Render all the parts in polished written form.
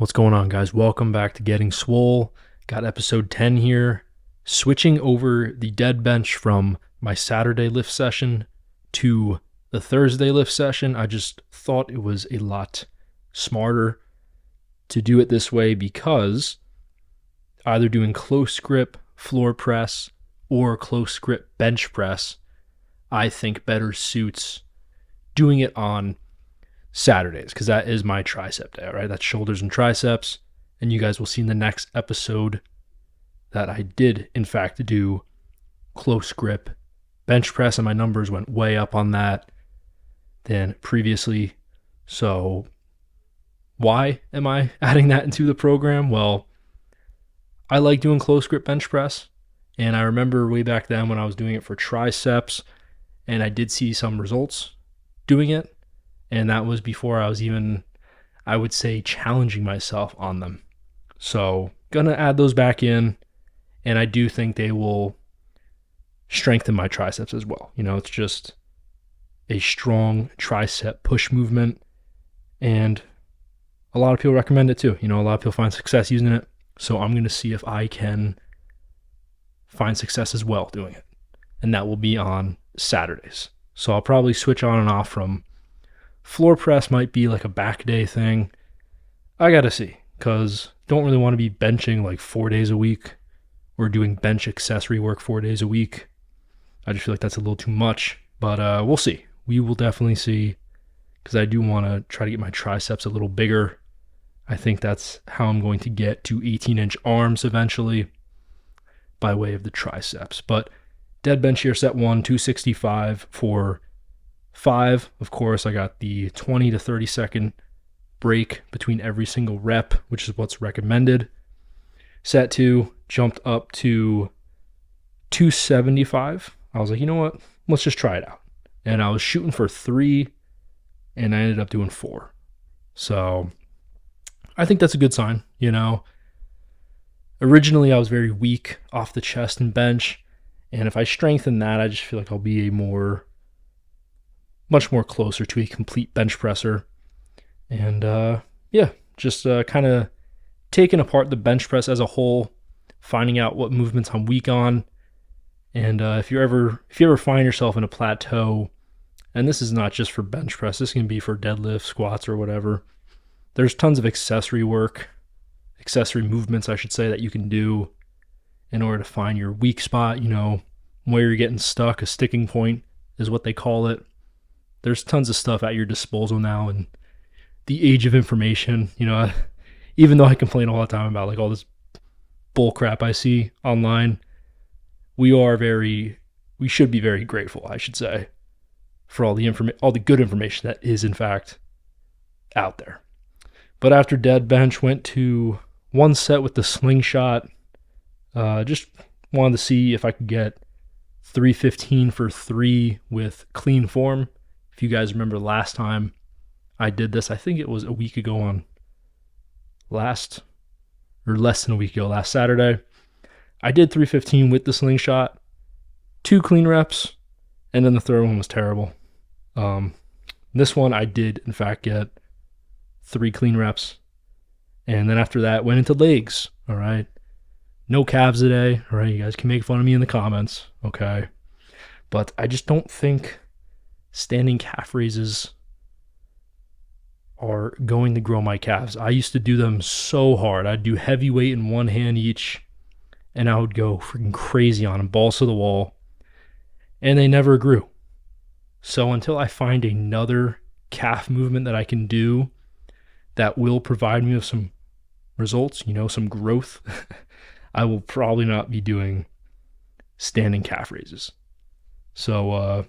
What's going on, guys? Welcome back to Getting Swole. Got episode 10 here. Switching over the dead bench from my Saturday lift session to the Thursday lift session. I just thought it was a lot smarter to do it this way because either doing close grip floor press or close grip bench press, I think better suits doing it on Saturdays, because that is my tricep day, right? That's shoulders and triceps. And you guys will see in the next episode that I did, in fact, do close grip bench press, and my numbers went way up on that than previously. So why am I adding that into the program? Well, I like doing close grip bench press. And I remember way back then when I was doing it for triceps, and I did see some results doing it. And that was before I was even, I would say, challenging myself on them. So gonna add those back in, and I do think they will strengthen my triceps as well. You know, it's just a strong tricep push movement, and a lot of people recommend it too. You know, a lot of people find success using it. So I'm gonna see if I can find success as well doing it. And that will be on Saturdays. So I'll probably switch on and off from floor press, might be like a back day thing. I gotta see, because don't really want to be benching like 4 days a week or doing bench accessory work 4 days a week. I just feel like that's a little too much, but we'll see. We will definitely see, because I do want to try to get my triceps a little bigger. I think that's how I'm going to get to 18-inch arms eventually, by way of the triceps. But dead bench here, set 1, 265 for 5. Of course, I got the 20 to 30 second break between every single rep, which is what's recommended. Set 2, jumped up to 275. I was like, you know what? Let's just try it out. And I was shooting for 3, and I ended up doing 4. So I think that's a good sign, you know. Originally, I was very weak off the chest and bench, and if I strengthen that, I just feel like I'll be much more closer to a complete bench presser. And just kind of taking apart the bench press as a whole, finding out what movements I'm weak on. And if you ever find yourself in a plateau, and this is not just for bench press, this can be for deadlift, squats, or whatever. There's tons of accessory movements, I should say, that you can do in order to find your weak spot, you know, where you're getting stuck. A sticking point is what they call it. There's tons of stuff at your disposal now in the age of information. You know, even though I complain all the time about like all this bull crap I see online, we should be very grateful, I should say, for all the good information that is in fact out there. But after dead bench, went to one set with the slingshot. Just wanted to see if I could get 315 for 3 with clean form. If you guys remember last time I did this, I think it was a week ago last Saturday. I did 315 with the slingshot, 2 clean reps, and then the third one was terrible. This one I did, in fact, get 3 clean reps. And then after that, went into legs, all right? No calves today, all right? You guys can make fun of me in the comments, okay? But I just don't think standing calf raises are going to grow my calves. I used to do them so hard. I'd do heavy weight in one hand each, and I would go freaking crazy on them, balls to the wall, and they never grew. So until I find another calf movement that I can do that will provide me with some results, you know, some growth, I will probably not be doing standing calf raises. So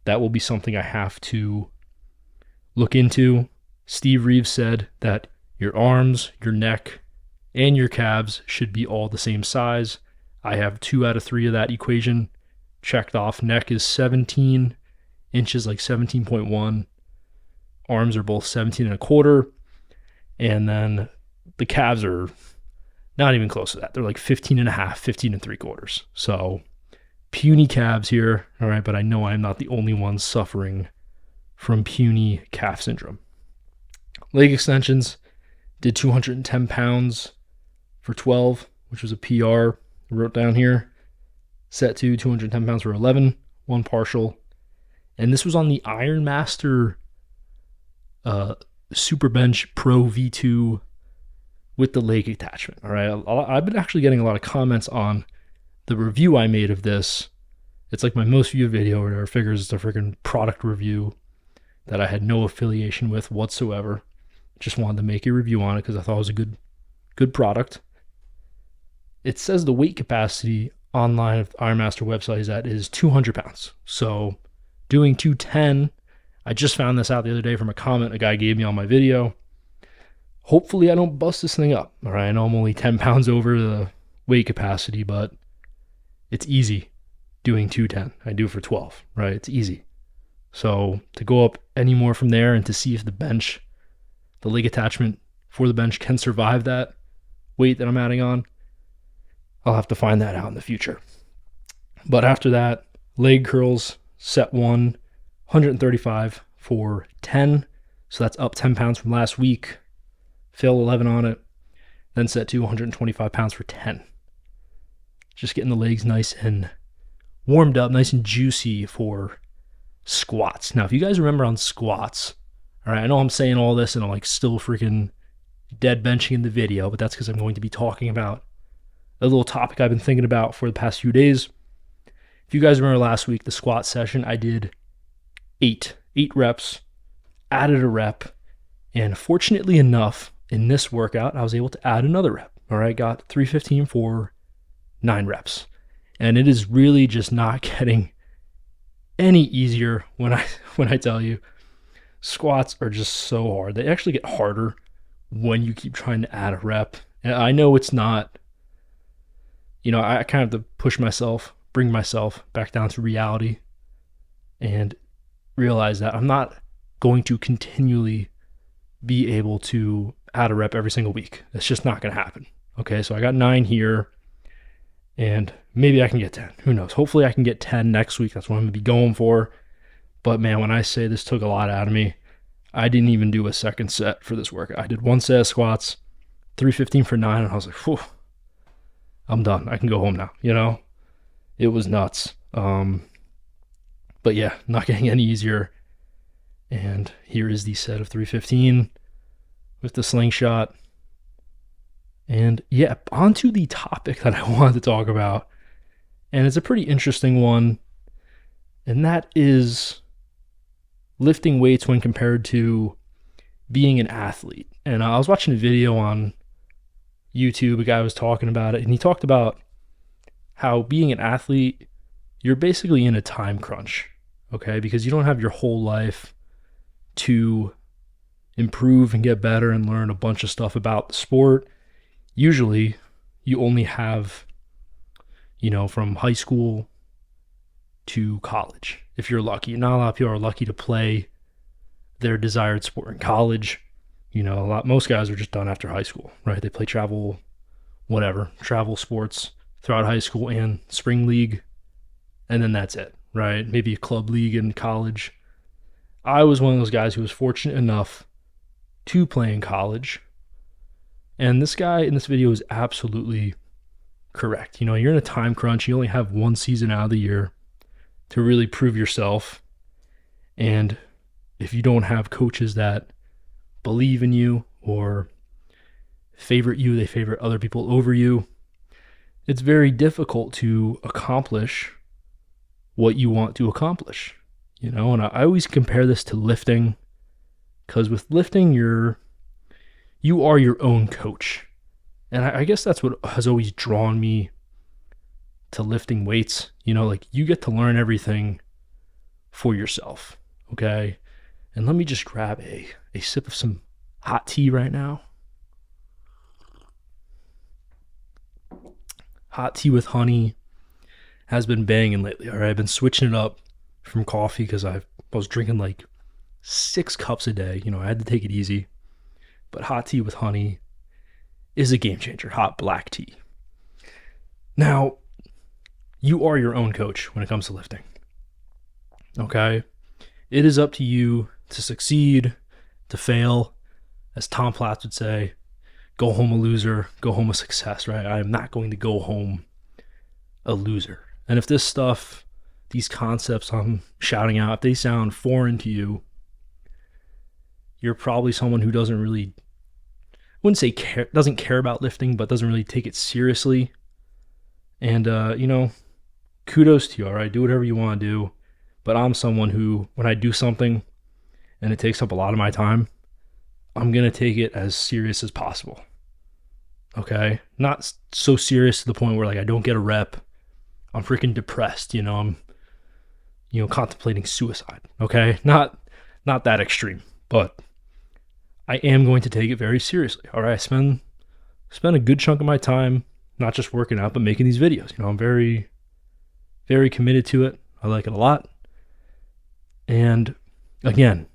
that will be something I have to look into. Steve Reeves said that your arms, your neck, and your calves should be all the same size. I have 2 out of 3 of that equation checked off. Neck is 17 inches, like 17.1. Arms are both 17 and a quarter. And then the calves are not even close to that. They're like 15 and a half, 15 and 3/4. So puny calves here, all right, but I know I'm not the only one suffering from puny calf syndrome. Leg extensions, Did 210 pounds for 12, which was a PR. I wrote down here. Set to 210 pounds for 11, one partial. And this was on the Iron Master Super Bench Pro V2 with the leg attachment. All right. I've been actually getting a lot of comments on the review I made of this. It's like my most viewed video, or whatever. Figures it's a freaking product review that I had no affiliation with whatsoever. Just wanted to make a review on it because I thought it was a good product. It says the weight capacity online of the Iron Master website is 200 pounds. So doing 210, I just found this out the other day from a comment a guy gave me on my video. Hopefully I don't bust this thing up. All right, I know I'm only 10 pounds over the weight capacity, but it's easy doing 210. I do it for 12, right? It's easy. So to go up any more from there and to see if the leg attachment for the bench can survive that weight that I'm adding on, I'll have to find that out in the future. But after that, leg curls, set 1, 135 for 10. So that's up 10 pounds from last week. Failed 11 on it. Then set 2, 125 pounds for 10. Just getting the legs nice and warmed up, nice and juicy for squats. Now, if you guys remember on squats, all right, I know I'm saying all this and I'm like still freaking dead benching in the video, but that's because I'm going to be talking about a little topic I've been thinking about for the past few days. If you guys remember last week, the squat session, I did 8 reps, added a rep, and fortunately enough, in this workout, I was able to add another rep. All right, got 315 for 9 reps. And it is really just not getting any easier when I tell you squats are just so hard. They actually get harder when you keep trying to add a rep. And I know it's not, I kind of have to push myself, bring myself back down to reality and realize that I'm not going to continually be able to add a rep every single week. That's just not going to happen. Okay, so I got 9 here and maybe I can get 10. Who knows? Hopefully I can get 10 next week. That's what I'm going to be going for. But man, when I say this took a lot out of me, I didn't even do a second set for this workout. I did 1 set of squats, 315 for 9, and I was like, whew, I'm done. I can go home now. It was nuts. But yeah, not getting any easier. And here is the set of 315 with the slingshot. And yeah, onto the topic that I wanted to talk about. And it's a pretty interesting one. And that is lifting weights when compared to being an athlete. And I was watching a video on YouTube, a guy was talking about it, and he talked about how being an athlete, you're basically in a time crunch, okay? Because you don't have your whole life to improve and get better and learn a bunch of stuff about the sport. Usually, you only have, from high school to college, if you're lucky. Not a lot of people are lucky to play their desired sport in college. Most guys are just done after high school, right? They play travel sports throughout high school and spring league, and then that's it, right? Maybe a club league in college. I was one of those guys who was fortunate enough to play in college, and this guy in this video is absolutely correct. You're in a time crunch. You only have 1 season out of the year to really prove yourself, and if you don't have coaches that believe in you or favorite you, they favorite other people over you, it's very difficult to accomplish what you want to accomplish. And I always compare this to lifting, because with lifting, you are your own coach. And I guess that's what has always drawn me to lifting weights. You get to learn everything for yourself, okay? And let me just grab a sip of some hot tea right now. Hot tea with honey has been banging lately, all right? I've been switching it up from coffee because I was drinking like 6 cups a day. I had to take it easy. But hot tea with honey is a game changer, hot black tea. Now, you are your own coach when it comes to lifting, okay? It is up to you to succeed, to fail, as Tom Platz would say. go home a loser, go home a success, right? I am not going to go home a loser. And if this stuff, these concepts I'm shouting out, if they sound foreign to you, you're probably someone who doesn't really, I wouldn't say doesn't care about lifting, but doesn't really take it seriously. And, kudos to you, all right? Do whatever you want to do. But I'm someone who, when I do something and it takes up a lot of my time, I'm going to take it as serious as possible. Okay? Not so serious to the point where like I don't get a rep. I'm freaking depressed, I'm contemplating suicide. Okay? Not that extreme, but I am going to take it very seriously. All right? I spend a good chunk of my time not just working out, but making these videos. I'm very, very committed to it. I like it a lot. And again,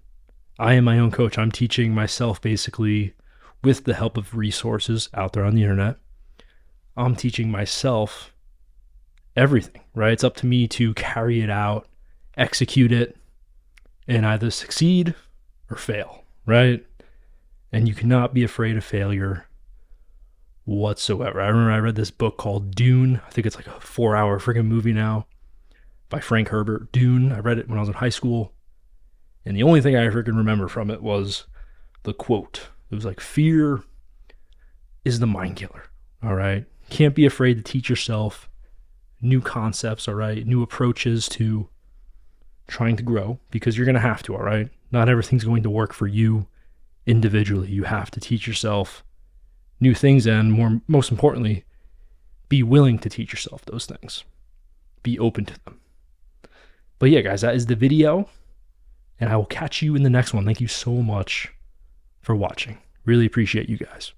I am my own coach. I'm teaching myself basically with the help of resources out there on the internet. I'm teaching myself everything, right? It's up to me to carry it out, execute it, and either succeed or fail, right? And you cannot be afraid of failure whatsoever. I remember I read this book called Dune. I think it's like a 4-hour freaking movie now by Frank Herbert. Dune. I read it when I was in high school. And the only thing I freaking remember from it was the quote. It was like, fear is the mind killer. All right. Can't be afraid to teach yourself new concepts. All right. New approaches to trying to grow, because you're going to have to. All right. Not everything's going to work for you individually. You have to teach yourself new things, and most importantly, be willing to teach yourself those things. Be open to them. But yeah, guys, that is the video, and I will catch you in the next one. Thank you so much for watching. Really appreciate you guys.